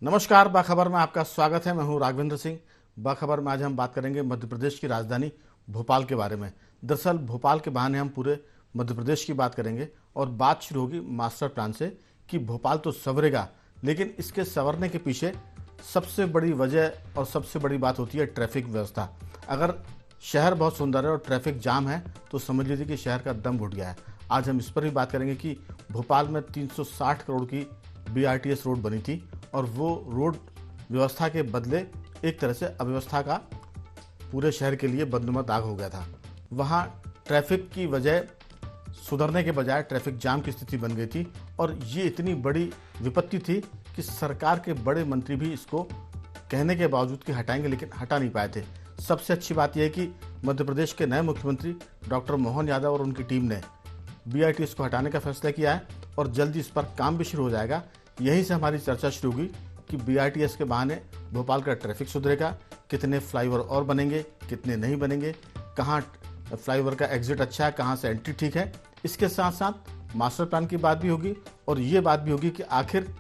नमस्कार, बाखबर में आपका स्वागत है। मैं हूं राघवेंद्र सिंह। बाखबर में आज हम बात करेंगे मध्य प्रदेश की राजधानी भोपाल के बारे में। दरअसल भोपाल के बहाने हम पूरे मध्य प्रदेश की बात करेंगे और बात शुरू होगी मास्टर प्लान से कि भोपाल तो संवरेगा, लेकिन इसके संवरने के पीछे सबसे बड़ी वजह और सबसे बड़ी बात होती है ट्रैफिक व्यवस्था। अगर शहर बहुत सुंदर है और ट्रैफिक जाम है तो समझ लीजिए कि शहर का दम घुट गया है। आज हम इस पर भी बात करेंगे कि भोपाल में 360 करोड़ की BRTS रोड बनी थी और वो रोड व्यवस्था के बदले एक तरह से अव्यवस्था का पूरे शहर के लिए बदनुमा दाग हो गया था। वहाँ ट्रैफिक की वजह सुधरने के बजाय ट्रैफिक जाम की स्थिति बन गई थी और ये इतनी बड़ी विपत्ति थी कि सरकार के बड़े मंत्री भी इसको कहने के बावजूद कि हटाएंगे, लेकिन हटा नहीं पाए थे। सबसे अच्छी बात यह है कि मध्य प्रदेश के नए मुख्यमंत्री डॉक्टर मोहन यादव और उनकी टीम ने BRTS को हटाने का फैसला किया है और जल्दी इस पर काम भी शुरू हो जाएगा। यहीं से हमारी चर्चा शुरू होगी कि BRTS के बहाने भोपाल का ट्रैफिक सुधरेगा, कितने फ्लाईओवर और बनेंगे, कितने नहीं बनेंगे, कहाँ फ्लाईओवर का एग्जिट अच्छा है, कहाँ से एंट्री ठीक है। इसके साथ साथ मास्टर प्लान की बात भी होगी और ये बात भी होगी कि आखिर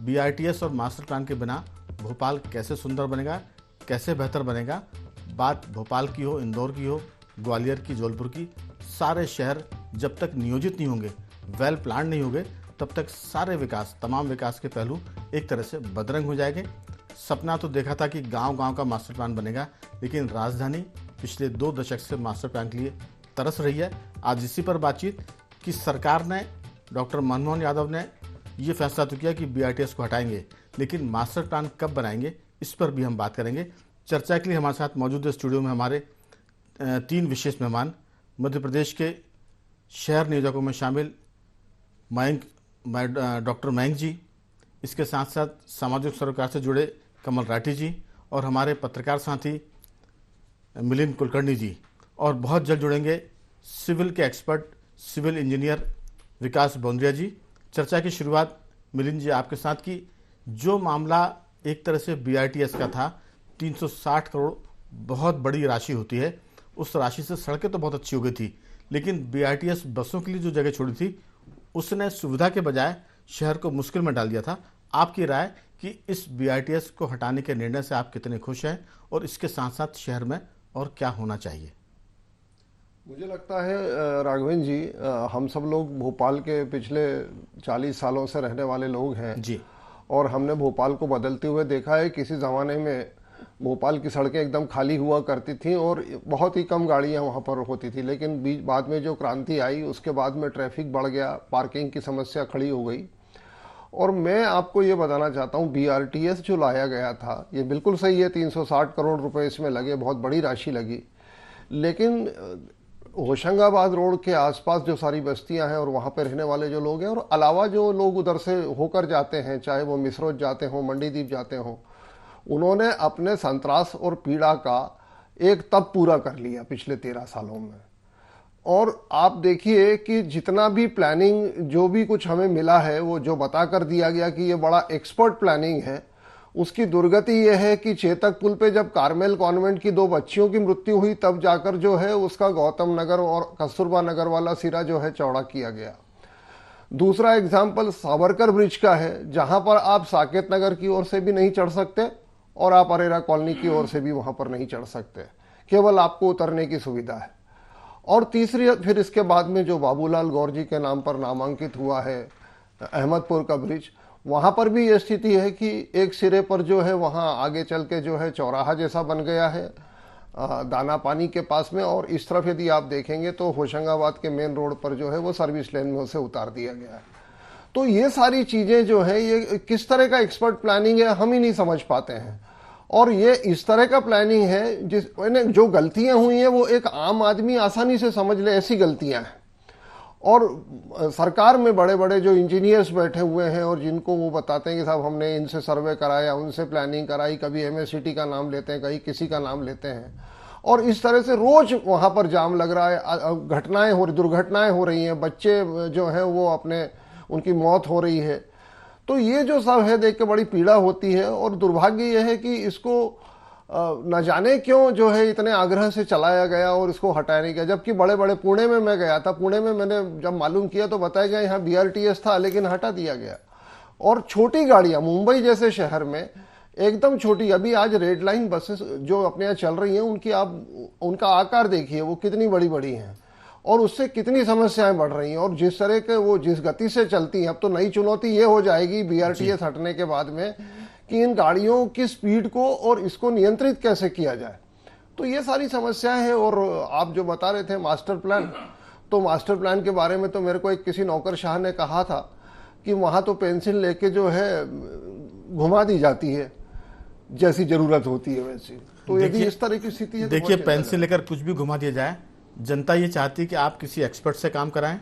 BRTS और मास्टर प्लान के बिना भोपाल कैसे सुंदर बनेगा, कैसे बेहतर बनेगा। बात भोपाल की हो, इंदौर की हो, ग्वालियर की, जौनपुर की, सारे शहर जब तक नियोजित नहीं होंगे, वेल प्लान नहीं होंगे, तब तक सारे विकास, तमाम विकास के पहलू एक तरह से बदरंग हो जाएंगे। सपना तो देखा था कि गांव-गांव का मास्टर प्लान बनेगा, लेकिन राजधानी पिछले 2 दशक से मास्टर प्लान के लिए तरस रही है। आज इसी पर बातचीत कि सरकार ने, डॉक्टर मनमोहन यादव ने ये फैसला तो किया कि BRTS को हटाएंगे, लेकिन मास्टर प्लान कब बनाएंगे इस पर भी हम बात करेंगे। चर्चा के लिए हमारे साथ मौजूद है स्टूडियो में हमारे 3 विशेष मेहमान। मध्य प्रदेश के शहर नियोजकों में शामिल डॉक्टर मयंक जी, इसके साथ साथ सामाजिक सरोकार से जुड़े कमल राठी जी और हमारे पत्रकार साथी मिलिंद कुलकर्णी जी, और बहुत जल्द जुड़ेंगे सिविल के एक्सपर्ट सिविल इंजीनियर विकास बौंद्रिया जी। चर्चा की शुरुआत मिलिंद जी आपके साथ की। जो मामला एक तरह से BRTS का था, 360 करोड़ बहुत बड़ी राशि होती है, उस राशि से सड़कें तो बहुत अच्छी हो गई थी, लेकिन BRTS बसों के लिए जो जगह छोड़ी थी उसने सुविधा के बजाय शहर को मुश्किल में डाल दिया था। आपकी राय कि इस BRTS को हटाने के निर्णय से आप कितने खुश हैं और इसके साथ साथ शहर में और क्या होना चाहिए? मुझे लगता है राघवेंद्र जी, हम सब लोग भोपाल के पिछले 40 सालों से रहने वाले लोग हैं जी। और हमने भोपाल को बदलते हुए देखा है। किसी ज़माने में भोपाल की सड़कें एकदम खाली हुआ करती थीं और बहुत ही कम गाड़ियां वहां पर होती थी, लेकिन बाद में जो क्रांति आई उसके बाद में ट्रैफिक बढ़ गया, पार्किंग की समस्या खड़ी हो गई। और मैं आपको ये बताना चाहता हूँ, BRTS जो लाया गया था ये बिल्कुल सही है, 360 करोड़ रुपए इसमें लगे, बहुत बड़ी राशि लगी, लेकिन होशंगाबाद रोड के आसपास जो सारी बस्तियां हैं और वहाँ पे रहने वाले जो लोग हैं और अलावा जो लोग उधर से होकर जाते हैं, चाहे वो मिसरोद जाते हों, मंडीदीप जाते हों, उन्होंने अपने संतरास और पीड़ा का एक तब पूरा कर लिया पिछले 13 सालों में। और आप देखिए कि जितना भी प्लानिंग, जो भी कुछ हमें मिला है, वो जो बता कर दिया गया कि ये बड़ा एक्सपर्ट प्लानिंग है, उसकी दुर्गति यह है कि चेतक पुल पे जब कार्मेल कॉन्वेंट की 2 बच्चियों की मृत्यु हुई तब जाकर जो है उसका गौतम नगर और कस्तूरबा नगर वाला सिरा जो है चौड़ा किया गया। दूसरा एग्जाम्पल सावरकर ब्रिज का है, जहां पर आप साकेत नगर की ओर से भी नहीं चढ़ सकते और आप अरेरा कॉलोनी की ओर से भी वहां पर नहीं चढ़ सकते, केवल आपको उतरने की सुविधा है। और तीसरी फिर इसके बाद में जो बाबूलाल गौर जी के नाम पर नामांकित हुआ है अहमदपुर का ब्रिज, वहां पर भी ये स्थिति है कि एक सिरे पर जो है वहां आगे चल के जो है चौराहा जैसा बन गया है दाना पानी के पास में, और इस तरफ यदि आप देखेंगे तो होशंगाबाद के मेन रोड पर जो है वो सर्विस लेन में उसे उतार दिया गया है। तो ये सारी चीजें जो है ये किस तरह का एक्सपर्ट प्लानिंग है हम ही नहीं समझ पाते हैं। और ये इस तरह का प्लानिंग है जो गलतियां हुई हैं वो एक आम आदमी आसानी से समझ ले, ऐसी गलतियां हैं। और सरकार में बड़े बड़े जो इंजीनियर्स बैठे हुए हैं और जिनको वो बताते हैं कि साहब हमने इनसे सर्वे कराया, उनसे प्लानिंग कराई, कभी MSCT का नाम लेते हैं, कहीं किसी का नाम लेते हैं, और इस तरह से रोज वहां पर जाम लग रहा है, दुर्घटनाएं हो रही हैं, बच्चे जो हैं वो उनकी मौत हो रही है। तो ये जो सब है देख के बड़ी पीड़ा होती है। और दुर्भाग्य यह है कि इसको न जाने क्यों जो है इतने आग्रह से चलाया गया और इसको हटाया नहीं गया। जबकि बड़े बड़े पुणे में मैं गया था, पुणे में मैंने जब मालूम किया तो बताया गया यहाँ BRTS था लेकिन हटा दिया गया। और छोटी गाड़ियां मुंबई जैसे शहर में एकदम छोटी, अभी आज रेड लाइन बसेस जो अपने यहाँ चल रही हैं उनकी आप उनका आकार देखिए वो कितनी बड़ी बड़ी हैं और उससे कितनी समस्याएं बढ़ रही हैं। और जिस तरह के वो जिस गति से चलती हैं, अब तो नई चुनौती ये हो जाएगी BRTS हटने के बाद में कि इन गाड़ियों की स्पीड को और इसको नियंत्रित कैसे किया जाए। तो ये सारी समस्याएं हैं। और आप जो बता रहे थे मास्टर प्लान, तो मास्टर प्लान के बारे में तो मेरे को एक किसी नौकरशाह ने कहा था कि वहाँ तो पेंसिल लेके जो है घुमा दी जाती है जैसी जरूरत होती है वैसी। तो यदि इस तरह की स्थिति है तो देखिए, पेंसिल लेकर कुछ भी घुमा दिया जाए, जनता ये चाहती है कि आप किसी एक्सपर्ट से काम कराएं,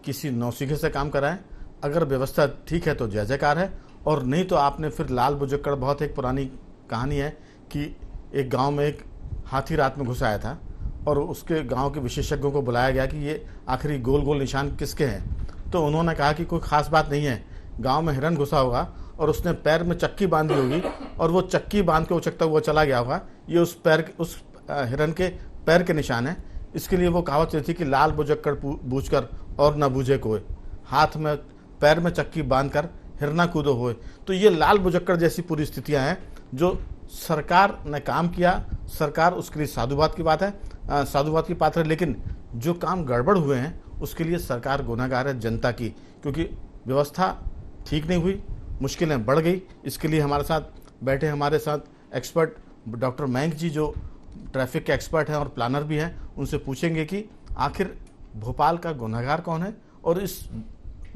किसी नौसिखे से काम कराएं। अगर व्यवस्था ठीक है तो जय जयकार है, और नहीं तो आपने फिर लाल बुजक्कड़, बहुत एक पुरानी कहानी है कि एक गांव में एक हाथी रात में घुस आया था और उसके गांव के विशेषज्ञों को बुलाया गया कि ये आखिरी गोल गोल निशान किसके हैं। तो उन्होंने कहा कि कोई खास बात नहीं है, गांव में हिरन घुसा होगा और उसने पैर में चक्की बांधी होगी और वो चक्की बांध के उचकता हुआ चला गया होगा, ये उस हिरन के पैर के निशान है। इसके लिए वो कहावत ये थी कि लाल बुजक्कड़ बूझकर और न बूझे कोई, हाथ में पैर में चक्की बांधकर हिरना कूदो होए। तो ये लाल बुजक्कड़ जैसी पूरी स्थितियां हैं जो सरकार ने काम किया, सरकार उसके लिए साधुवाद की बात है, साधुवाद की पात्र है। लेकिन जो काम गड़बड़ हुए हैं उसके लिए सरकार गुनहगार है जनता की, क्योंकि व्यवस्था ठीक नहीं हुई, मुश्किलें बढ़ गई। इसके लिए हमारे साथ बैठे हमारे साथ एक्सपर्ट डॉक्टर मयंक जी, जो ट्रैफिक के एक्सपर्ट हैं और प्लानर भी हैं, उनसे पूछेंगे कि आखिर भोपाल का गुनहगार कौन है और इस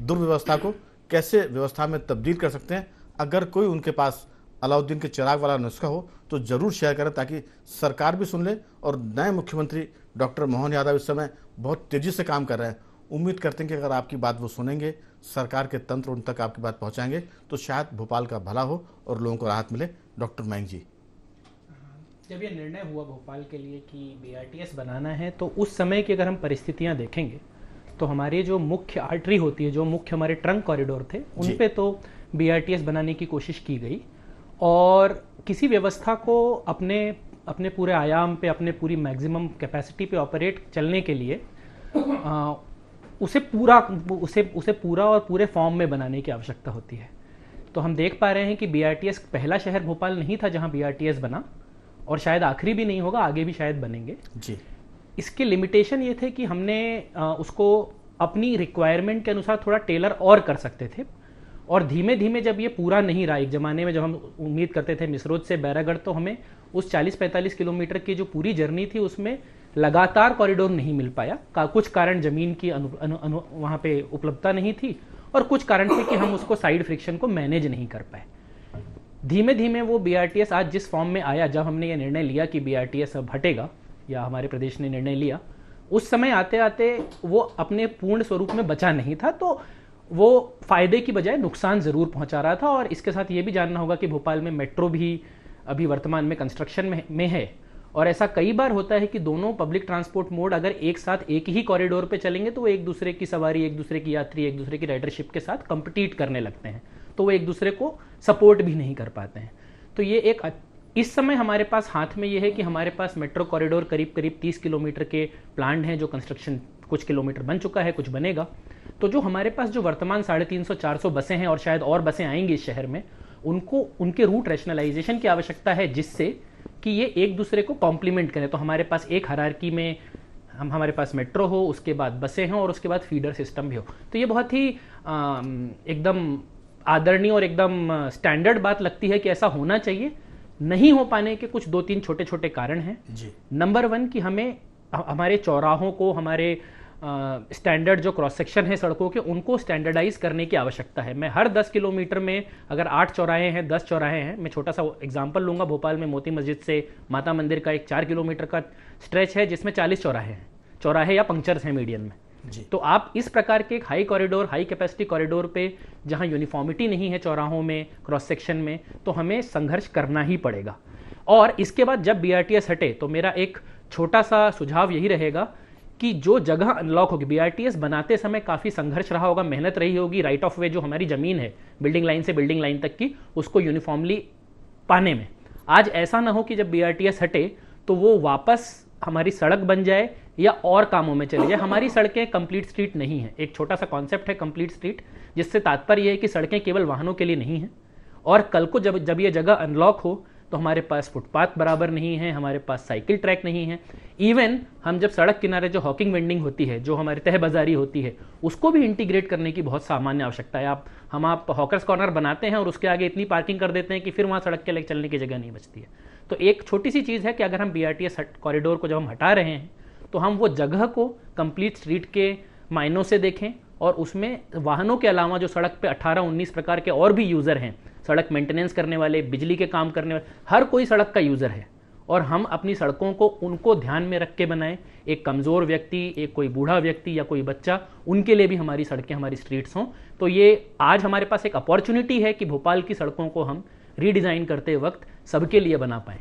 दुर्व्यवस्था को कैसे व्यवस्था में तब्दील कर सकते हैं। अगर कोई उनके पास अलाउद्दीन के चिराग वाला नुस्खा हो तो जरूर शेयर करें, ताकि सरकार भी सुन ले। और नए मुख्यमंत्री डॉक्टर मोहन यादव इस समय बहुत तेजी से काम कर रहे हैं। उम्मीद करते हैं कि अगर आपकी बात वो सुनेंगे, सरकार के तंत्र उन तक आपकी बात पहुंचाएंगे, तो शायद भोपाल का भला हो और लोगों को राहत मिले। डॉक्टर मयंक जी, जब ये निर्णय हुआ भोपाल के लिए कि BRTS बनाना है, तो उस समय की अगर हम परिस्थितियां देखेंगे तो हमारे जो मुख्य आर्टरी होती है, जो मुख्य हमारे ट्रंक कॉरिडोर थे, उन पे तो BRTS बनाने की कोशिश की गई और किसी व्यवस्था को अपने पूरे आयाम पे, अपने पूरी मैक्सिमम कैपेसिटी पे ऑपरेट चलने के लिए उसे पूरा और पूरे फॉर्म में बनाने की आवश्यकता होती है। तो हम देख पा रहे हैं कि BRTS पहला शहर भोपाल नहीं था जहां BRTS बना, और शायद आखिरी भी नहीं होगा, आगे भी शायद बनेंगे जी। इसके लिमिटेशन ये थे कि हमने उसको अपनी रिक्वायरमेंट के अनुसार थोड़ा टेलर और कर सकते थे। और धीमे धीमे जब ये पूरा नहीं रहा, एक ज़माने में जब हम उम्मीद करते थे मिसरोद से बैरागढ़, तो हमें उस 40-45 किलोमीटर की जो पूरी जर्नी थी उसमें लगातार कॉरिडोर नहीं मिल पाया। कुछ कारण ज़मीन की वहाँ पे उपलब्धता नहीं थी और कुछ कारण थे कि हम उसको साइड फ्रिक्शन को मैनेज नहीं कर पाए। धीमे धीमे वो BRTS आज जिस फॉर्म में आया, जब हमने ये निर्णय लिया कि BRTS अब हटेगा, या हमारे प्रदेश ने निर्णय लिया, उस समय आते आते वो अपने पूर्ण स्वरूप में बचा नहीं था। तो वो फायदे की बजाय नुकसान ज़रूर पहुंचा रहा था। और इसके साथ ये भी जानना होगा कि भोपाल में मेट्रो भी अभी वर्तमान में कंस्ट्रक्शन में है, और ऐसा कई बार होता है कि दोनों पब्लिक ट्रांसपोर्ट मोड अगर एक साथ एक ही कॉरिडोर पे चलेंगे तो वो एक दूसरे की सवारी, एक दूसरे की यात्री, एक दूसरे की राइडरशिप के साथ कंपीट करने लगते हैं, तो वो एक दूसरे को सपोर्ट भी नहीं कर पाते हैं। तो ये एक इस समय हमारे पास हाथ में ये है कि हमारे पास मेट्रो कॉरिडोर करीब करीब 30 किलोमीटर के प्लान हैं, जो कंस्ट्रक्शन कुछ किलोमीटर बन चुका है, कुछ बनेगा। तो जो हमारे पास जो वर्तमान 350-400 बसें हैं, और शायद और बसें आएंगी इस शहर में, उनको उनके रूट रैशनलाइजेशन की आवश्यकता है, जिससे कि ये एक दूसरे को कॉम्प्लीमेंट करें। तो हमारे पास एक हायरार्की में हमारे पास मेट्रो हो, उसके बाद बसें हों और उसके बाद फीडर सिस्टम भी हो। तो ये बहुत ही एकदम आदरणीय और एकदम स्टैंडर्ड बात लगती है कि ऐसा होना चाहिए। नहीं हो पाने के कुछ 2-3 छोटे छोटे कारण हैं जी। नंबर 1 कि हमें हमारे चौराहों को, हमारे स्टैंडर्ड जो क्रॉस सेक्शन है सड़कों के, उनको स्टैंडर्डाइज करने की आवश्यकता है। मैं हर 10 किलोमीटर में अगर 8 चौराहे हैं, 10 चौराहे हैं, मैं छोटा सा एग्जांपल लूंगा, भोपाल में मोती मस्जिद से माता मंदिर का एक 4 किलोमीटर का स्ट्रेच है जिसमें 40 चौराहे हैं, चौराहे या पंक्चर्स हैं मीडियन में जी। तो आप इस प्रकार के एक high corridor, high capacity corridor पे जहां यूनिफॉर्मिटी नहीं है चौराहों में, क्रॉस सेक्शन में, तो हमें संघर्ष करना ही पड़ेगा। और इसके बाद जब BRTS हटे तो मेरा एक छोटा सा सुझाव यही रहेगा कि जो जगह अनलॉक होगी, BRTS बनाते समय काफ़ी संघर्ष रहा होगा, मेहनत रही होगी, राइट ऑफ वे जो हमारी ज़मीन है बिल्डिंग लाइन से बिल्डिंग लाइन तक की, उसको यूनिफॉर्मली पाने में। आज ऐसा ना हो कि जब BRTS हटे तो वो वापस हमारी सड़क बन जाए या और कामों में चले जाए। हमारी सड़कें कंप्लीट स्ट्रीट नहीं है। एक छोटा सा कॉन्सेप्ट है कंप्लीट स्ट्रीट, जिससे तात्पर्य है कि सड़कें केवल वाहनों के लिए नहीं हैं, और कल को जब ये जगह अनलॉक हो तो हमारे पास फुटपाथ बराबर नहीं है, हमारे पास साइकिल ट्रैक नहीं है। इवन हम जब सड़क किनारे जो हॉकिंग वेंडिंग होती है, जो हमारी तह बाजारी होती है, उसको भी इंटीग्रेट करने की बहुत सामान्य आवश्यकता है। आप हॉकर्स कॉर्नर बनाते हैं और उसके आगे इतनी पार्किंग कर देते हैं कि फिर वहाँ सड़क के लिए चलने की जगह नहीं बचती है। तो एक छोटी सी चीज़ है कि अगर हम BRTS कॉरिडोर को जब हम हटा रहे हैं तो हम वो जगह को कंप्लीट स्ट्रीट के मायनों से देखें, और उसमें वाहनों के अलावा जो सड़क पे 18-19 प्रकार के और भी यूज़र हैं, सड़क मेंटेनेंस करने वाले, बिजली के काम करने वाले, हर कोई सड़क का यूज़र है, और हम अपनी सड़कों को उनको ध्यान में रख के बनाएं। एक कमज़ोर व्यक्ति, एक कोई बूढ़ा व्यक्ति या कोई बच्चा, उनके लिए भी हमारी सड़कें, हमारी स्ट्रीट्स हों। तो ये आज हमारे पास एक अपॉर्चुनिटी है कि भोपाल की सड़कों को हम रीडिज़ाइन करते वक्त सबके लिए बना पाएँ।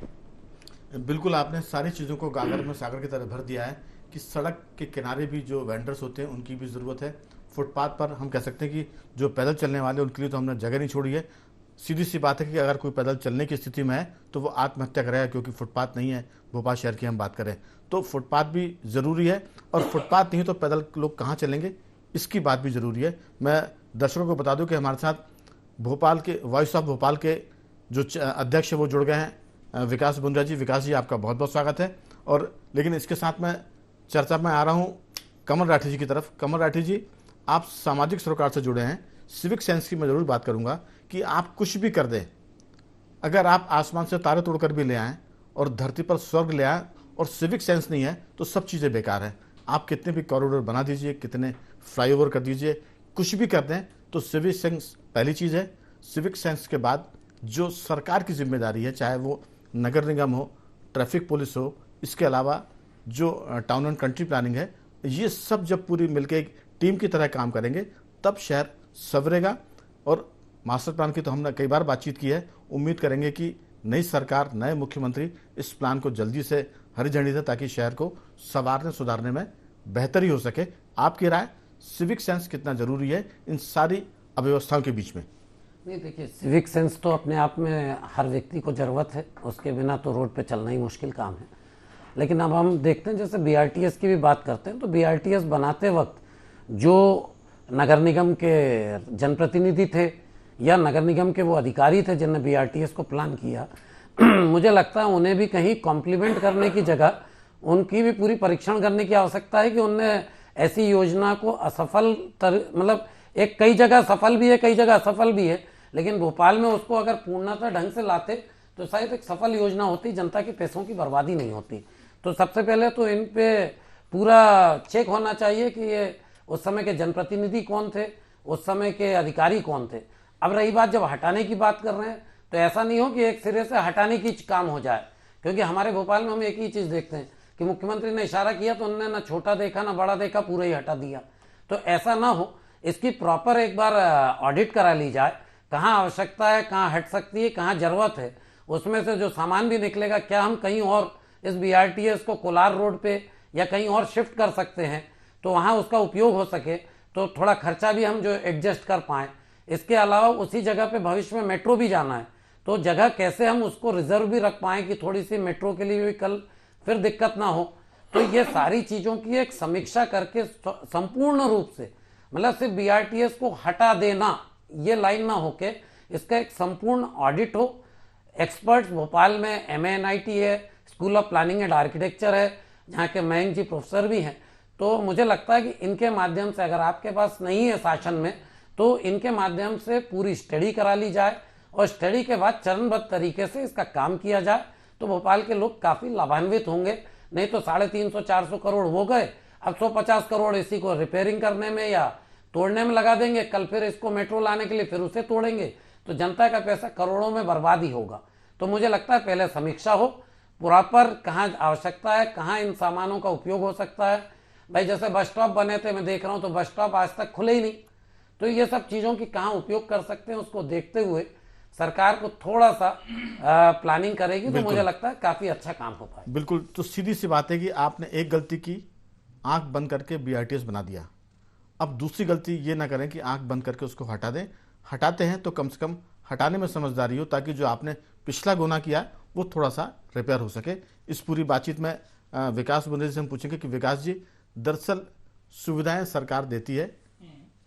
बिल्कुल, आपने सारी चीज़ों को गागर में सागर की तरह भर दिया है कि सड़क के किनारे भी जो वेंडर्स होते हैं उनकी भी ज़रूरत है। फुटपाथ पर हम कह सकते हैं कि जो पैदल चलने वाले उनके लिए तो हमने जगह नहीं छोड़ी है। सीधी सी बात है कि अगर कोई पैदल चलने की स्थिति में है तो वो आत्महत्या करेगा, क्योंकि फुटपाथ नहीं है। भोपाल शहर की हम बात करें तो फुटपाथ भी ज़रूरी है, और फुटपाथ नहीं तो पैदल लोग कहाँ चलेंगे, इसकी बात भी ज़रूरी है। मैं दर्शकों को बता दूं कि हमारे साथ भोपाल के वॉइस ऑफ भोपाल के जो अध्यक्ष है वो जुड़ गए हैं, विकास बुंजा जी। विकास जी, आपका बहुत बहुत स्वागत है। और लेकिन इसके साथ मैं चर्चा में आ रहा हूँ कमल राठी जी की तरफ। कमल राठी जी, आप सामाजिक सरोकार से जुड़े हैं, सिविक सेंस की मैं ज़रूर बात करूँगा कि आप कुछ भी कर दें, अगर आप आसमान से तारे तोड़कर भी ले आएँ और धरती पर स्वर्ग ले आएँ और सिविक सेंस नहीं है तो सब चीज़ें बेकार हैं। आप कितने भी कॉरिडोर बना दीजिए, कितने फ्लाईओवर कर दीजिए, कुछ भी कर दें तो सिविक सेंस पहली चीज़ है। सिविक सेंस के बाद जो सरकार की जिम्मेदारी है, चाहे वो नगर निगम हो, ट्रैफिक पुलिस हो, इसके अलावा जो टाउन एंड कंट्री प्लानिंग है, ये सब जब पूरी मिलकर एक टीम की तरह काम करेंगे तब शहर संवरेगा। और मास्टर प्लान की तो हमने कई बार बातचीत की है। उम्मीद करेंगे कि नई सरकार, नए मुख्यमंत्री इस प्लान को जल्दी से हरी झंडी दें ताकि शहर को संवारने सुधारने में बेहतरी हो सके। आपकी राय, सिविक सेंस कितना जरूरी है इन सारी अव्यवस्थाओं के बीच में? नहीं, देखिए, सिविक सेंस तो अपने आप में हर व्यक्ति को ज़रूरत है, उसके बिना तो रोड पे चलना ही मुश्किल काम है। लेकिन अब हम देखते हैं, जैसे BRTS की भी बात करते हैं, तो BRTS बनाते वक्त जो नगर निगम के जनप्रतिनिधि थे या नगर निगम के वो अधिकारी थे जिन्होंने BRTS को प्लान किया, मुझे लगता है उन्हें भी कहीं कॉम्प्लीमेंट करने की जगह उनकी भी पूरी परीक्षण करने की आवश्यकता है कि उनने ऐसी योजना को असफल मतलब एक कई जगह सफल भी है, कई जगह असफल भी है, लेकिन भोपाल में उसको अगर पूर्णतः ढंग से लाते तो शायद एक सफल योजना होती, जनता के पैसों की बर्बादी नहीं होती। तो सबसे पहले तो इन पे पूरा चेक होना चाहिए कि ये उस समय के जनप्रतिनिधि कौन थे, उस समय के अधिकारी कौन थे। अब रही बात, जब हटाने की बात कर रहे हैं तो ऐसा नहीं हो कि एक सिरे से हटाने की काम हो जाए, क्योंकि हमारे भोपाल में हम एक ही चीज़ देखते हैं कि मुख्यमंत्री ने इशारा किया तो उन्होंने ना छोटा देखा ना बड़ा देखा, पूरा ही हटा दिया। तो ऐसा ना हो, इसकी प्रॉपर एक बार ऑडिट करा ली जाए, कहाँ आवश्यकता है, कहाँ हट सकती है, कहाँ जरूरत है, उसमें से जो सामान भी निकलेगा क्या हम कहीं और इस BRTS को कोलार रोड पे या कहीं और शिफ्ट कर सकते हैं तो वहाँ उसका उपयोग हो सके, तो थोड़ा खर्चा भी हम जो एडजस्ट कर पाएँ। इसके अलावा उसी जगह पे भविष्य में मेट्रो भी जाना है तो जगह कैसे हम उसको रिजर्व भी रख पाएँ कि थोड़ी सी मेट्रो के लिए भी कल फिर दिक्कत ना हो। तो ये सारी चीज़ों की एक समीक्षा करके संपूर्ण रूप से, मतलब सिर्फ BRTS को हटा देना ये लाइन ना होके इसका एक संपूर्ण ऑडिट हो। एक्सपर्ट्स भोपाल में MANIT है, school of planning and architecture है, जहाँ के मयंक जी प्रोफेसर भी हैं। तो मुझे लगता है कि इनके माध्यम से, अगर आपके पास नहीं है शासन में, तो इनके माध्यम से पूरी स्टडी करा ली जाए और स्टडी के बाद चरणबद्ध तरीके से इसका काम किया जाए तो भोपाल के लोग काफ़ी लाभान्वित होंगे। नहीं तो 350-400 करोड़ हो गए, अब 150 करोड़ इसी को रिपेयरिंग करने में या तोड़ने में लगा देंगे, कल फिर इसको मेट्रो लाने के लिए फिर उसे तोड़ेंगे, तो जनता का पैसा करोड़ों में बर्बादी होगा। तो मुझे लगता है पहले समीक्षा हो प्रॉपर, कहाँ आवश्यकता है, कहाँ इन सामानों का उपयोग हो सकता है। भाई जैसे बस स्टॉप बने थे, मैं देख रहा हूँ तो बस स्टॉप आज तक खुले ही नहीं। तो ये सब चीज़ों की कहाँ उपयोग कर सकते हैं उसको देखते हुए सरकार को थोड़ा सा प्लानिंग करेगी तो मुझे लगता है काफ़ी अच्छा काम हो पाएगा। बिल्कुल। तो सीधी सी बात है कि आपने एक गलती की, आंख बंद करके BRTS बना दिया। अब दूसरी गलती ये ना करें कि आंख बंद करके उसको हटा दें। हटाते हैं तो कम से कम हटाने में समझदारी हो ताकि जो आपने पिछला गुनाह किया वो थोड़ा सा रिपेयर हो सके। इस पूरी बातचीत में विकास बंदे से हम पूछेंगे कि विकास जी, दरअसल सुविधाएं सरकार देती है,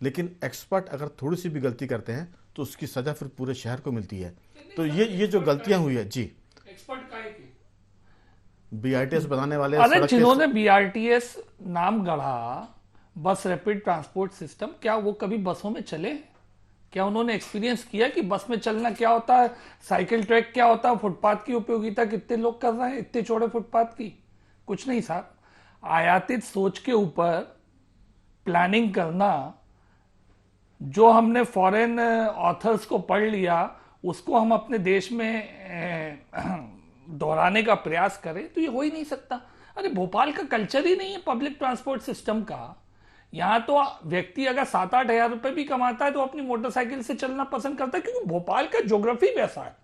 लेकिन एक्सपर्ट अगर थोड़ी सी भी गलती करते हैं तो उसकी सजा फिर पूरे शहर को मिलती है। तो ये जो गलतियां हुई है जी, एक्सपर्ट काहे के? बीआरटीएस बनाने वाले अरे सड़क के- जिन्होंने बीआरटीएस नाम गढ़ा, बस रैपिड ट्रांसपोर्ट सिस्टम, क्या वो कभी बसों में चले? क्या उन्होंने एक्सपीरियंस किया कि बस में चलना क्या होता है, साइकिल ट्रैक क्या होता है, फुटपाथ की उपयोगिता कितने लोग कर रहे हैं इतने चौड़े फुटपाथ की? कुछ नहीं साहब। आयातित सोच के ऊपर प्लानिंग करना, जो हमने फॉरेन ऑथर्स को पढ़ लिया उसको हम अपने देश में दोहराने का प्रयास करें, तो ये हो ही नहीं सकता। अरे भोपाल का कल्चर ही नहीं है पब्लिक ट्रांसपोर्ट सिस्टम का। यहाँ तो व्यक्ति अगर 7-8 हजार रुपए भी कमाता है तो अपनी मोटरसाइकिल से चलना पसंद करता है, क्योंकि भोपाल का ज्योग्राफी वैसा है।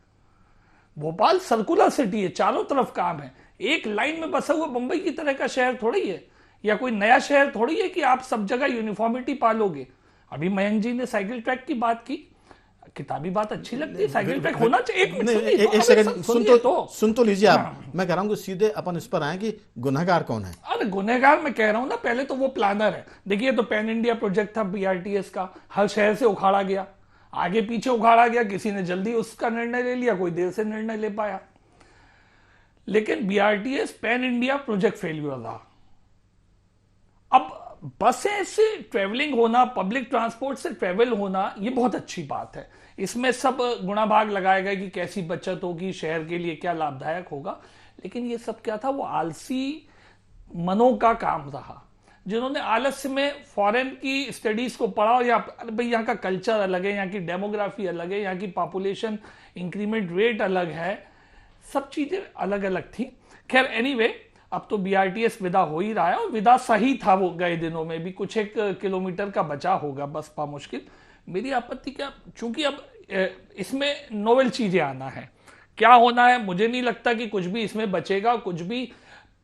भोपाल सर्कुलर सिटी है, चारों तरफ काम है, एक लाइन में बसा हुआ बंबई की तरह का शहर थोड़ी है, या कोई नया शहर थोड़ी है कि आप सब जगह यूनिफॉर्मिटी पालोगे। अभी मयंक जी ने साइकिल ट्रैक की बात की, किताबी बात अच्छी लगती है, साइकिल ट्रैक होना चाहिए। एक मिनट नहीं, सुनिए तो, एक अरे सेकंड सब सुनिए सुन तो लीजिए आप। मैं कह रहा हूँ कि सीधे अपन इस पर आए कि गुनहगार कौन है। अरे गुनहगार मैं कह रहा हूं ना, पहले तो वो प्लानर है। देखिए, तो पैन इंडिया प्रोजेक्ट था बीआरटीएस का, हर शहर से उखाड़ा गया, आगे पीछे उखाड़ा गया, किसी ने जल्दी उसका निर्णय ले लिया, कोई देर से निर्णय ले पाया। लेकिन BRTS pan India project failure रहा। अब बसें से ट्रेवलिंग होना, पब्लिक ट्रांसपोर्ट से ट्रेवल होना, ये बहुत अच्छी बात है। इसमें सब गुणा भाग लगाया गया कि कैसी बचत होगी, शहर के लिए क्या लाभदायक होगा। लेकिन ये सब क्या था, वो आलसी मनों का काम रहा, जिन्होंने आलस्य में फॉरेन की स्टडीज को पढ़ा, और भाई यहाँ का कल्चर अलग है, यहाँ की डेमोग्राफी अलग है, यहाँ की पॉपुलेशन इंक्रीमेंट रेट अलग है, सब चीजें अलग अलग थी। खैर एनीवे, अब तो बीआरटीएस विदा हो ही रहा है, और विदा सही था। वो गए दिनों में भी कुछ 1 किलोमीटर का बचा होगा बस पा मुश्किल। मेरी आपत्ति क्या, चूंकि अब इसमें नोवेल चीजें आना है, क्या होना है, मुझे नहीं लगता कि कुछ भी इसमें बचेगा। कुछ भी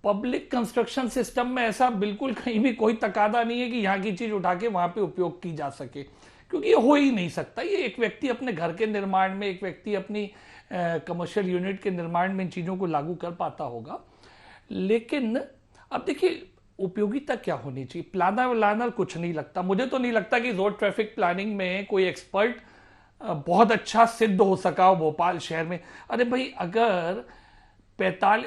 पब्लिक कंस्ट्रक्शन सिस्टम में ऐसा बिल्कुल कहीं भी कोई तकादा नहीं है कि यहाँ की चीज उठा के वहां पे उपयोग की जा सके, क्योंकि ये हो ही नहीं सकता। ये एक व्यक्ति अपने घर के निर्माण में, एक व्यक्ति अपनी कमर्शियल यूनिट के निर्माण में इन चीजों को लागू कर पाता होगा। लेकिन अब देखिए, उपयोगिता क्या होनी चाहिए, प्लानर व्लानर कुछ नहीं लगता। मुझे तो नहीं लगता कि रोड ट्रैफिक प्लानिंग में कोई एक्सपर्ट बहुत अच्छा सिद्ध हो सका हो भोपाल शहर में। अरे भाई, अगर 45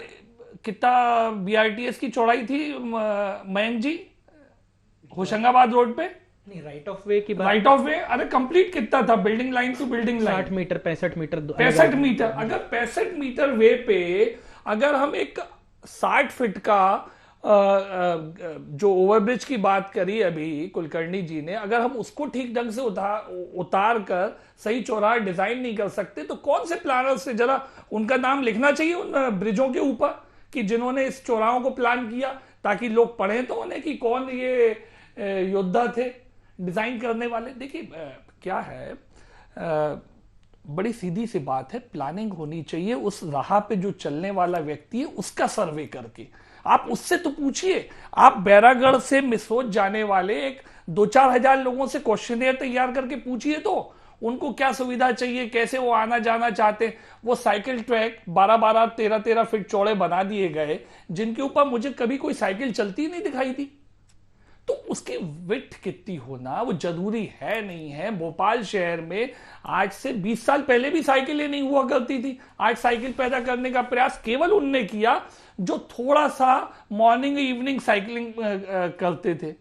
कितना बीआरटीएस की चौड़ाई थी मयंक जी होशंगाबाद रोड पे? नहीं, राइट ऑफ वे की बात, राइट ऑफ वे, अरे कंप्लीट कितना था, building line to building line? 60 meter, 65 meter, 65 meter. अगर 65 मीटर वे पे अगर हम एक 60 फीट का जो ओवरब्रिज की बात करी अभी कुलकर्णी जी ने, अगर हम उसको ठीक ढंग से उतार कर सही चौराहा डिजाइन नहीं कर सकते, तो कौन से प्लानर से, जरा उनका नाम लिखना चाहिए उन ब्रिजों के ऊपर कि जिन्होंने इस चौराहों को प्लान किया, ताकि लोग पढ़ें तो उन्हें कि कौन ये योद्धा थे डिजाइन करने वाले। देखिए क्या है, बड़ी सीधी सी बात है, प्लानिंग होनी चाहिए। उस राह पे जो चलने वाला व्यक्ति है उसका सर्वे करके आप उससे तो पूछिए। आप बैरागढ़ से मिसरोद जाने वाले एक 2-4 हजार लोगों से क्वेश्चनेयर तैयार करके पूछिए तो उनको क्या सुविधा चाहिए, कैसे वो आना जाना चाहते हैं। वो साइकिल ट्रैक 12-12, 13-13 फीट चौड़े बना दिए गए, जिनके ऊपर मुझे कभी कोई साइकिल चलती नहीं दिखाई दी। तो उसकी विड्थ कितनी होना वो जरूरी है नहीं है। भोपाल शहर में आज से 20 साल पहले भी साइकिलें नहीं हुआ करती थी। आज साइकिल पैदा करने का प्रयास केवल उनने किया जो थोड़ा सा मॉर्निंग इवनिंग साइकिलिंग करते थे।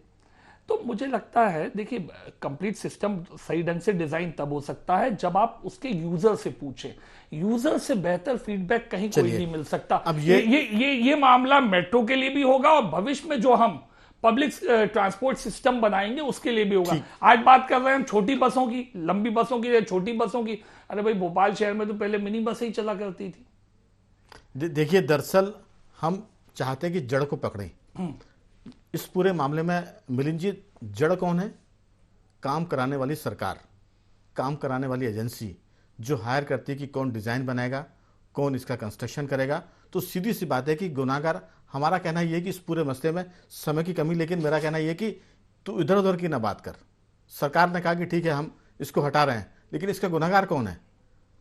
तो मुझे लगता है, देखिए, कंप्लीट सिस्टम सही ढंग से डिजाइन तब हो सकता है जब आप उसके यूजर से पूछें। यूजर से बेहतर फीडबैक कहीं कोई नहीं मिल सकता। अब ये मामला मेट्रो के लिए भी होगा और भविष्य में जो हम पब्लिक ट्रांसपोर्ट सिस्टम बनाएंगे उसके लिए भी होगा। आज बात कर रहे हैं हम छोटी बसों की, लंबी बसों की या छोटी बसों की। अरे भाई, भोपाल शहर में तो पहले मिनी बसें ही चला करती थी। देखिए, दरअसल हम चाहते हैं कि जड़ को पकड़ें इस पूरे मामले में। मिलिंद जी, जड़ कौन है? काम कराने वाली सरकार, काम कराने वाली एजेंसी जो हायर करती है कि कौन डिजाइन बनाएगा, कौन इसका कंस्ट्रक्शन करेगा। तो सीधी सी बात है कि गुनाहगार, हमारा कहना यह है कि इस पूरे मसले में समय की कमी, लेकिन मेरा कहना यह है कि तू इधर उधर की ना बात कर। सरकार ने कहा कि ठीक है हम इसको हटा रहे हैं, लेकिन इसका गुनाहगार कौन है?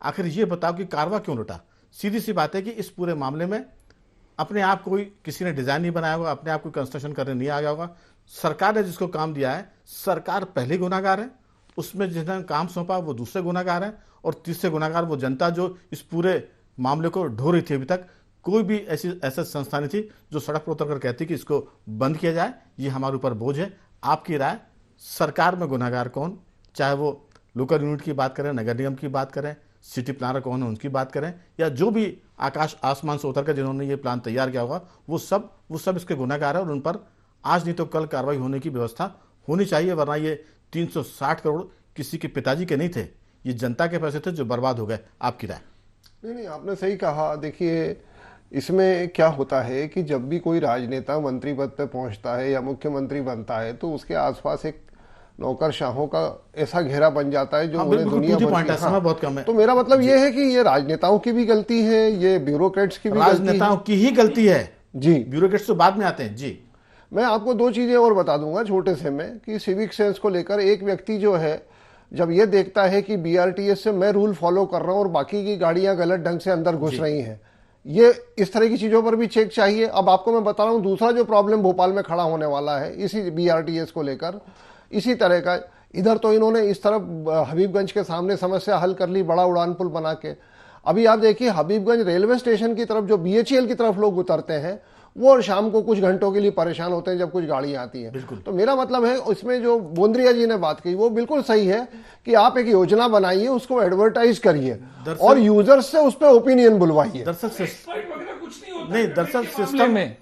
आखिर ये बताओ कि कारवा क्यों लुटा। सीधी सी बात है कि इस पूरे मामले में अपने आप कोई किसी ने डिजाइन नहीं बनाया होगा, अपने आप कोई कंस्ट्रक्शन करने नहीं आ गया होगा। सरकार ने जिसको काम दिया है, सरकार पहले गुनाहगार है, उसमें जिन्होंने काम सौंपा वो दूसरे गुनाहगार हैं, और तीसरे गुनाहगार वो जनता जो इस पूरे मामले को ढो रही थी। अभी तक कोई भी ऐसी संस्था नहीं थी जो सड़क पर उतरकर कहती कि इसको बंद किया जाए, ये हमारे ऊपर बोझ है। आपकी राय, सरकार में गुनाहगार कौन, चाहे वो लोकल यूनिट की बात करें, नगर निगम की बात करें, सिटी प्लानर कौन है उनकी बात करें, या जो भी आकाश आसमान से उतरकर जिन्होंने ये प्लान तैयार किया होगा, वो सब इसके गुनाहगार है, और उन पर आज नहीं तो कल कार्रवाई होने की व्यवस्था होनी चाहिए। वरना ये 360 करोड़ किसी के पिताजी के नहीं थे, ये जनता के पैसे थे जो बर्बाद हो गए। आपकी राय? नहीं, आपने सही कहा। देखिए, इसमें क्या होता है कि जब भी कोई राजनेता मंत्री पद पे पहुंचता है या मुख्यमंत्री बनता है, तो उसके आसपास एक नौकरशाहों का ऐसा घेरा बन जाता है जो उन्हें दुनिया भर की, समय बहुत कम है। तो मेरा मतलब ये है कि ये राजनेताओं की भी गलती है, ये ब्यूरोक्रेट्स की भी गलती है। राजनेताओं की ही गलती है जी, ब्यूरोक्रेट्स तो बाद में आते हैं जी। मैं आपको दो चीजें और बता दूंगा छोटे से में, कि सिविक सेंस को लेकर एक व्यक्ति जो है, जब ये देखता है कि बीआरटीएस से मैं रूल फॉलो कर रहा हूं और बाकी की गाड़ियां गलत ढंग से अंदर घुस रही हैं, ये इस तरह की चीजों पर भी चेक चाहिए। अब आपको मैं बता रहा हूं दूसरा जो प्रॉब्लम भोपाल में खड़ा होने वाला है इसी बीआरटीएस को लेकर, इसी तरह का। इधर तो इन्होंने इस तरफ हबीबगंज के सामने समस्या हल कर ली, बड़ा उड़ान पुल बना के। अभी आप देखिए, हबीबगंज रेलवे स्टेशन की तरफ जो बीएचईएल की तरफ लोग उतरते हैं, वो शाम को कुछ घंटों के लिए परेशान होते हैं जब कुछ गाड़ियां आती हैं। तो मेरा मतलब है, उसमें जो बोंद्रिया जी ने बात कही वो बिल्कुल सही है कि आप एक योजना बनाइए, उसको एडवर्टाइज करिए और यूजर्स से उस पर ओपिनियन बुलवाइए। दरअसल कुछ नहीं होता नहीं, दरअसल सिस्टम में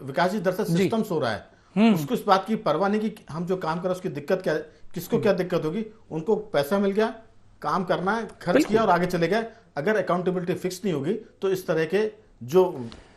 विकास जी, दरअसल सिस्टम सो रहा है। उसको इस बात की परवाह नहीं कि हम जो काम कर रहे हैं उसकी दिक्कत क्या है, किसको क्या दिक्कत होगी। उनको पैसा मिल गया, काम करना है, खर्च किया और आगे चले गए। अगर अकाउंटेबिलिटी फिक्स नहीं होगी तो इस तरह के जो,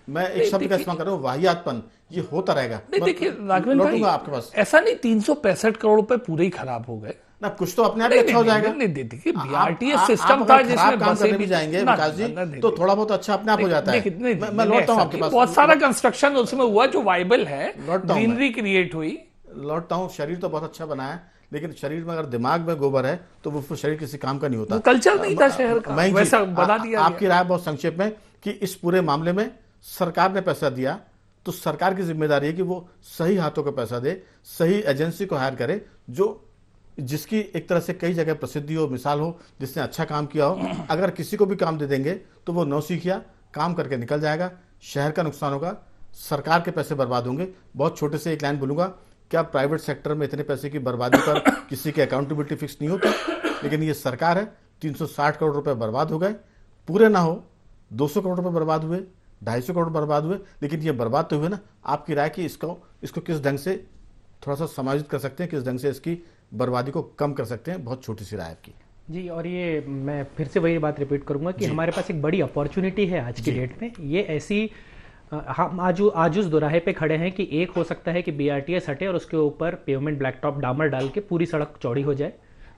मैं एक शब्द का इस्तेमाल कर रहा हूँ, वाहियातपन, ये होता रहेगा। नहीं, देखिए राघवेंद्र भाई, आपके पास ऐसा नहीं 365 करोड़ रुपए पूरे ही खराब हो गए ना, कुछ तो अपने आप ही अच्छा हो जाएगा। नहीं, देखिए बीआरटीएस सिस्टम था जिसमें बसें भी जाएंगे विकास जी, तो थोड़ा बहुत अच्छा अपने आप हो जाता है। मैं लौटता हूँ आपके पास। बहुत सारा कंस्ट्रक्शन उसमें हुआ जो वाइबल है, ग्रीनरी क्रिएट हुई। लौटता हूँ, शरीर तो बहुत अच्छा बना है, लेकिन शरीर में अगर दिमाग में गोबर है तो वो शरीर किसी काम का नहीं होता। कल्चर नहीं था शहर का, वैसा बना दिया। आपकी राय बहुत संक्षेप में कि इस पूरे मामले में सरकार ने पैसा दिया तो सरकार की जिम्मेदारी है कि वो सही हाथों को पैसा दे, सही एजेंसी को हायर करे, जो जिसकी एक तरह से कई जगह प्रसिद्धि हो, मिसाल हो, जिसने अच्छा काम किया हो। अगर किसी को भी काम दे देंगे तो वो नौसिखिया काम करके निकल जाएगा, शहर का नुकसान होगा, सरकार के पैसे बर्बाद होंगे। बहुत छोटे से एक लाइन बोलूंगा, क्या प्राइवेट सेक्टर में इतने पैसे की बर्बादी पर किसी की अकाउंटेबिलिटी फिक्स नहीं होती? लेकिन ये सरकार है, 360 करोड़ रुपए बर्बाद हो गए, पूरे ना हो 200 करोड़ रुपए बर्बाद हुए, 250 करोड़ बर्बाद हुए, लेकिन ये बर्बाद तो हुए ना। आपकी राय कि इसको किस ढंग से थोड़ा सा समायोजित कर सकते हैं, किस ढंग से इसकी बर्बादी को कम कर सकते हैं? बहुत छोटी सी राय आपकी जी। और ये मैं फिर से वही बात रिपीट करूंगा कि हमारे पास एक बड़ी अपॉर्चुनिटी है आज की डेट में। ये ऐसी, हम आज उस दोराहे पे खड़े हैं कि एक हो सकता है कि बीआरटीएस हटे और उसके ऊपर पेवमेंट ब्लैकटॉप डामर डाल के पूरी सड़क चौड़ी हो जाए,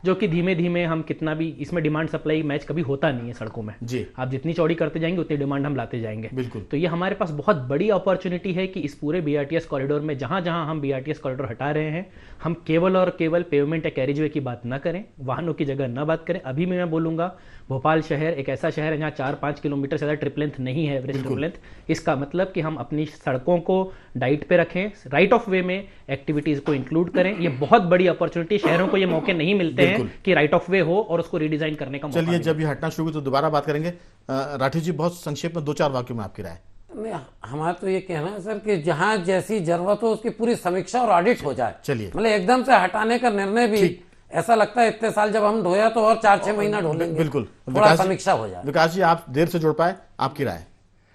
जो कि धीमे धीमे हम कितना भी, इसमें डिमांड सप्लाई मैच कभी होता नहीं है सड़कों में जी। आप जितनी चौड़ी करते जाएंगे उतनी डिमांड हम लाते जाएंगे। बिल्कुल। तो ये हमारे पास बहुत बड़ी अपॉर्चुनिटी है कि इस पूरे बीआरटीएस कॉरिडोर में जहां जहां हम बीआरटीएस कॉरिडोर हटा रहे हैं, हम केवल और केवल पेवमेंट या कैरिजवे की बात ना करें, वाहनों की जगह ना बात करें। अभी मैं बोलूंगा भोपाल शहर एक ऐसा शहर है जहाँ 4-5 किलोमीटर से ज़्यादा ट्रिप लेंथ नहीं है, एवरेज ट्रिप लेंथ। इसका मतलब कि हम अपनी सड़कों को डाइट पे रखें, राइट ऑफ वे में एक्टिविटीज को इंक्लूड करें। ये बहुत बड़ी अपॉर्चुनिटी, शहरों को ये मौके नहीं मिलते हैं कि राइट ऑफ वे हो और उसको रिडिजाइन करने का मौका। चलिए, जब ये हटना शुरू हुई तो दोबारा बात करेंगे। राठी जी, बहुत संक्षेप में 2-4 वाक्यों में आपकी राय। नहीं, हमारा तो ये कहना है सर कि जहां जैसी जरूरत हो उसकी पूरी समीक्षा और ऑडिट हो जाए। चलिए, मतलब एकदम से हटाने का निर्णय भी ऐसा लगता है इतने साल जब हम ढोया तो और 4-6 महीना ढोलेंगे। बिल्कुल, थोड़ा समीक्षा हो जाए। विकास जी, आप देर से जुड़ पाए, आपकी राय?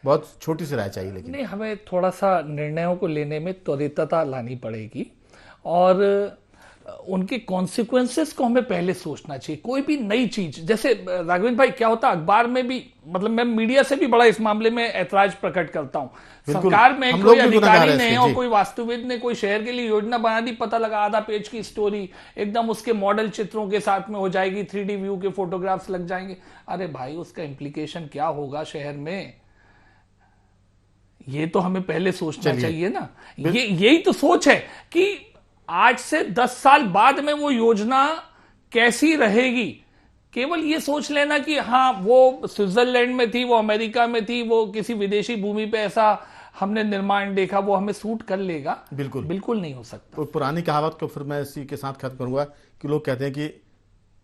बहुत छोटी सी राय चाहिए। लेकिन नहीं, हमें थोड़ा सा निर्णयों को लेने में त्वरितता लानी पड़ेगी और उनके कॉन्सिक्वेंसेस को हमें पहले सोचना चाहिए। कोई भी नई चीज, जैसे राघवेंद्र भाई क्या होता है अखबार में भी, मतलब मैं मीडिया से भी बड़ा इस मामले में ऐतराज प्रकट करता हूं। सरकार में कोई अधिकारी ने और कोई वास्तुविद ने कोई शहर के लिए योजना बना दी, पता लगा आधा पेज की स्टोरी एकदम उसके मॉडल चित्रों के साथ में हो जाएगी, 3D व्यू के फोटोग्राफ्स लग जाएंगे। अरे भाई, उसका इम्प्लीकेशन क्या होगा शहर में, ये तो हमें पहले सोचना चाहिए ना। यही तो सोच है कि आज से 10 साल बाद में वो योजना कैसी रहेगी। केवल ये सोच लेना कि हाँ वो स्विट्जरलैंड में थी, वो अमेरिका में थी, वो किसी विदेशी भूमि पे ऐसा हमने निर्माण देखा वो हमें सूट कर लेगा, बिल्कुल बिल्कुल नहीं हो सकता। तो पुरानी कहावत को फिर मैं इसी के साथ खत्म करूंगा कि लोग कहते हैं कि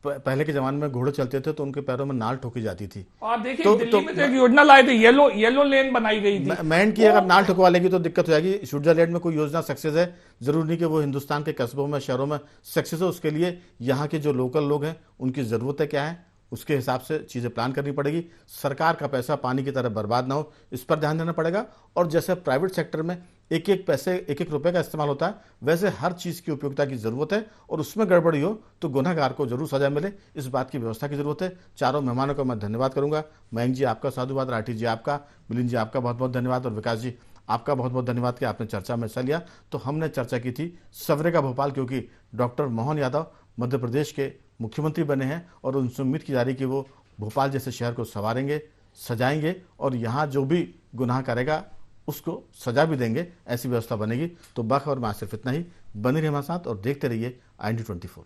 पहले के जमाने में घोड़े चलते थे तो उनके पैरों में नाल ठोकी जाती थी। और देखिए तो- दिल्ली तो- में तो एक योजना लाए थे, येलो लेन बनाई गई थी। मैंड की अगर नाल ठुकवा लेगी तो दिक्कत हो जाएगी। स्विट्जरलैंड में कोई योजना सक्सेस है, जरूरी नहीं कि वो हिंदुस्तान के कस्बों में शहरों में सक्सेस हो। उसके लिए यहाँ के जो लोकल लोग हैं उनकी ज़रूरतें क्या है, उसके हिसाब से चीज़ें प्लान करनी पड़ेगी। सरकार का पैसा पानी की तरह बर्बाद ना हो, इस पर ध्यान देना पड़ेगा। और जैसे प्राइवेट सेक्टर में एक एक पैसे, एक एक रुपए का इस्तेमाल होता है, वैसे हर चीज़ की उपयोगिता की ज़रूरत है। और उसमें गड़बड़ी हो तो गुनहगार को जरूर सजा मिले, इस बात की व्यवस्था की जरूरत है। चारों मेहमानों का मैं धन्यवाद करूंगा। मयंक जी आपका साधुवाद, राठी जी आपका, मिलिंद जी आपका बहुत बहुत धन्यवाद, और विकास जी आपका बहुत बहुत धन्यवाद कि आपने चर्चा में हिस्सा लिया। तो हमने चर्चा की थी सवेरे भोपाल, क्योंकि डॉक्टर मोहन यादव मध्य प्रदेश के मुख्यमंत्री बने हैं और उनसे उम्मीद की जा रही कि वो भोपाल जैसे शहर को संवारेंगे, सजाएंगे और यहाँ जो भी गुनाह करेगा उसको सजा भी देंगे, ऐसी व्यवस्था बनेगी। तो बाखबर में आज सिर्फ इतना ही। बने रहिए हमारे साथ और देखते रहिए IND24।